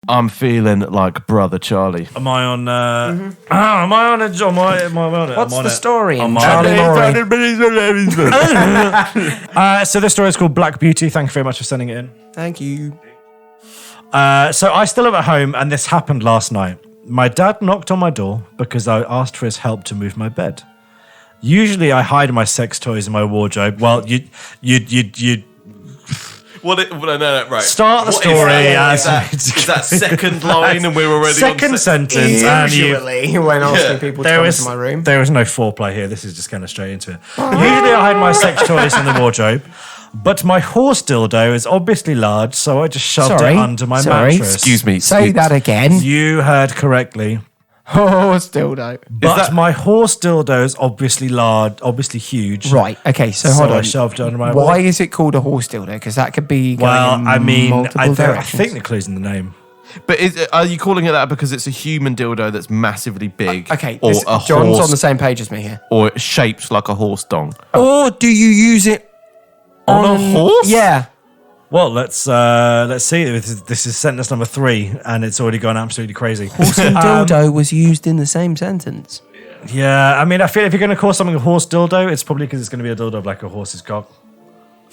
I'm feeling like Brother Charlie. Am I on? Am I on it? What's the story? I'm on Charlie it. Murray. So this story is called Black Beauty. Thank you very much for sending it in. Thank you. So I still live at home, and this happened last night. My dad knocked on my door because I asked for his help to move my bed. Usually, I hide my sex toys in my wardrobe. Well, you Right. start the What story is as is that second line, and we're already second on sentence. And you, Usually, when asking people to come into my room. there is no foreplay here. This is just kind of straight into it. Usually, I hide my sex toys in the wardrobe, but my horse dildo is obviously large, so I just shoved it under my mattress. Excuse me. Say that again. You heard correctly. Horse dildo. But my horse dildo is obviously large, obviously huge. Right. Okay. So hold I on. shoved it under my Why is it called a horse dildo? Because that could be going Well, in I mean, multiple I directions. think the clue's in the name. But are you calling it that because it's a human dildo that's massively big? Okay. Or a John's horse, on the same page as me here. or shaped like a horse dong? Or do you use it On a horse? Yeah. Well, let's see. This is sentence number 3, and it's already gone absolutely crazy. Horse and dildo was used in the same sentence. Yeah, I mean, I feel if you're going to call something a horse dildo, it's probably because it's going to be a dildo like a horse's cock.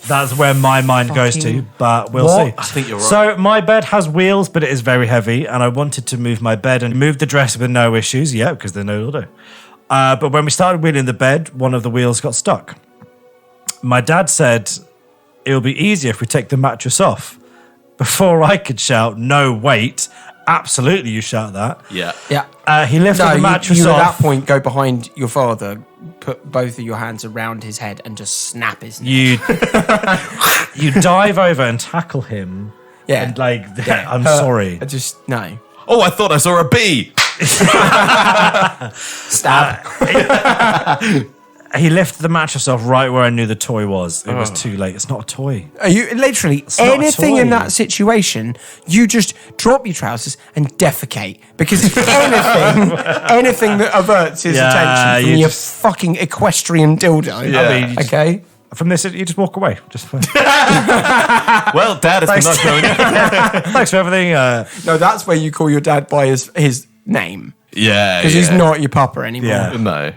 That's where my mind goes to, but we'll see. I think you're right. So my bed has wheels, but it is very heavy, and I wanted to move my bed and move the dresser with no issues. Yeah, because there's no dildo. But when we started wheeling the bed, one of the wheels got stuck. My dad said, "It'll be easier if we take the mattress off." Before I could shout, "No, wait. Absolutely, you shout that." Yeah. Yeah. He lifted the mattress you off. at that point go behind your father, put both of your hands around his head and just snap his neck. You dive over and tackle him. Yeah. And I'm sorry. I just, no. Oh, I thought I saw a bee. Stab. He lifted the mattress off right where I knew the toy was. It was too late. It's not a toy. Are you literally not a anything in toy. that situation? You just drop your trousers and defecate because anything that averts his Yeah, attention you from your just- fucking equestrian dildo. Yeah. I mean, you just- Okay. From this, you just walk away. Just Well, Dad, it's been nice knowing you. thanks for everything. No, that's where you call your dad by his name Yeah. because he's not your papa anymore. Yeah. No.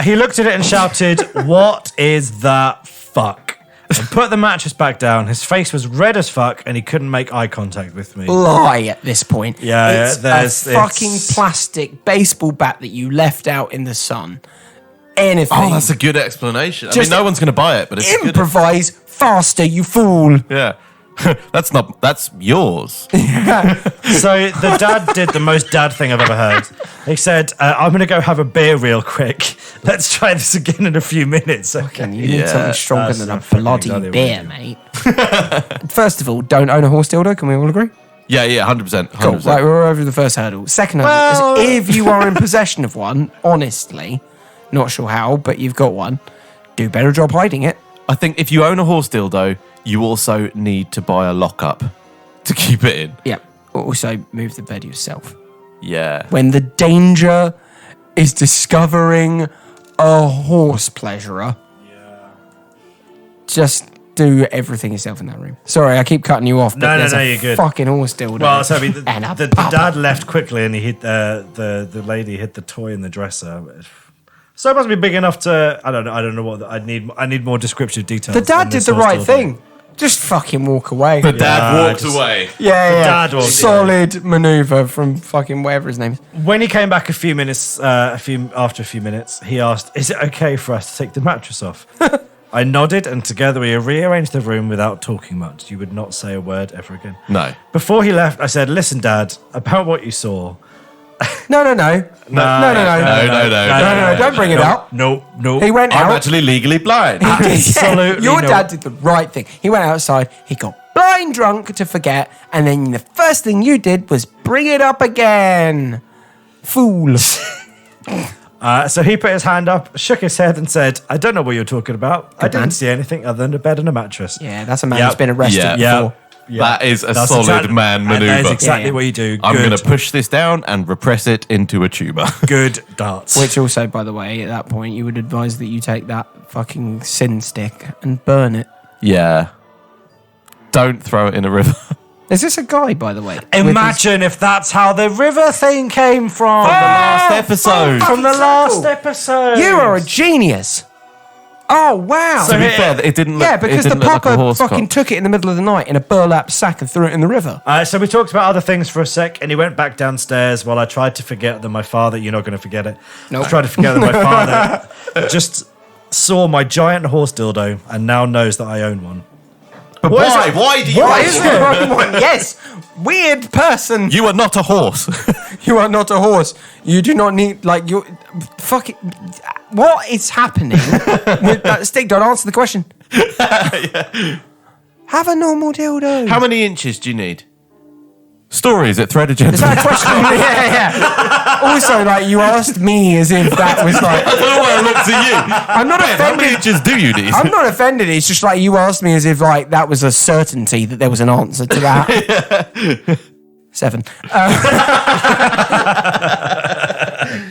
He looked at it and shouted, "What is that fuck?" And put the mattress back down. His face was red as fuck, and he couldn't make eye contact with me. Lie at this point. Yeah, it's there's- a fucking it's- plastic baseball bat that you left out in the sun. Anything. Oh, that's a good explanation. I Just mean, no one's going to buy it, but it's a good. improvise faster, you fool. Yeah. That's yours. So the dad did the most dad thing I've ever heard. He said, "I'm going to go have a beer real quick. Let's try this again in a few minutes." Okay. And you need something stronger that's than not a fucking bloody exactly beer, what mate. First of all, don't own a horse dildo. Can we all agree? Yeah, 100%. 100%. Cool. Right, we're over the first hurdle. Second hurdle is if you are in possession of one, honestly, not sure how, but you've got one, do a better job hiding it. I think if you own a horse dildo, you also need to buy a lockup to keep it in. Yeah. Also, move the bed yourself. Yeah. When the danger is discovering a horse pleasurer, just do everything yourself in that room. Sorry, I keep cutting you off, but No, there's a you're good. fucking horse dildo. Well, so I mean, and a the papa. dad left quickly, and he hit the lady hit the toy in the dresser. So it must be big enough to. I don't know what I need more descriptive details. The dad on did this the horse right dildo. thing. Just fucking walk away. The dad Yeah, walked just- away. Yeah. dad walked Solid maneuver from fucking whatever his name is. When he came back after a few minutes, he asked, "Is it okay for us to take the mattress off?" I nodded, and together we rearranged the room without talking much. You would not say a word ever again. No. Before he left, I said, "Listen, Dad, about what you saw." No. No, Don't bring it up. No. He went I'm out. actually legally blind. Absolutely Your no. dad did the right thing. He went outside, he got blind drunk to forget, and then the first thing you did was bring it up again. Fool. So he put his hand up, shook his head, and said, "I don't know what you're talking about. I didn't man. see anything other than a bed and a mattress." Yeah, that's a man Yep. who's been arrested Yeah. before. That is a That's solid exactly- man and That is maneuver. exactly Yeah. what you do. I'm Good. going to push this down and repress it into a tumour. Good darts. Which also, by the way, at that point, you would advise that you take that fucking sin stick and burn it. Yeah. Don't throw it in a river. Is this a guy, by the way? Imagine if that's how the river thing came from. The last episode. From the last episode. You are a genius. Oh, wow. To be fair, it didn't look, Yeah, because it the didn't look like a popper horse fucking cock. took it in the middle of the night in a burlap sack and threw it in the river. So we talked about other things for a sec, and he went back downstairs while I tried to forget that my father, you're not going to forget it. Nope. I tried to forget that my father just saw my giant horse dildo and now knows that I own one. But why? Why do you? Why is there only one? Yes, weird person. You are not a horse. You are not a horse. You do not need, like, you. Fuck it. What is happening with that stick? Don't answer the question. Have a normal dildo. How many inches do you need? Stories at Thread Agenda. Is that a question? Yeah. Also, like, you asked me as if that was like. I don't know why I looked at you. I'm not Ben, how many offended. inches do you need? I'm not offended. It's just like you asked me as if like that was a certainty that there was an answer to that. 7.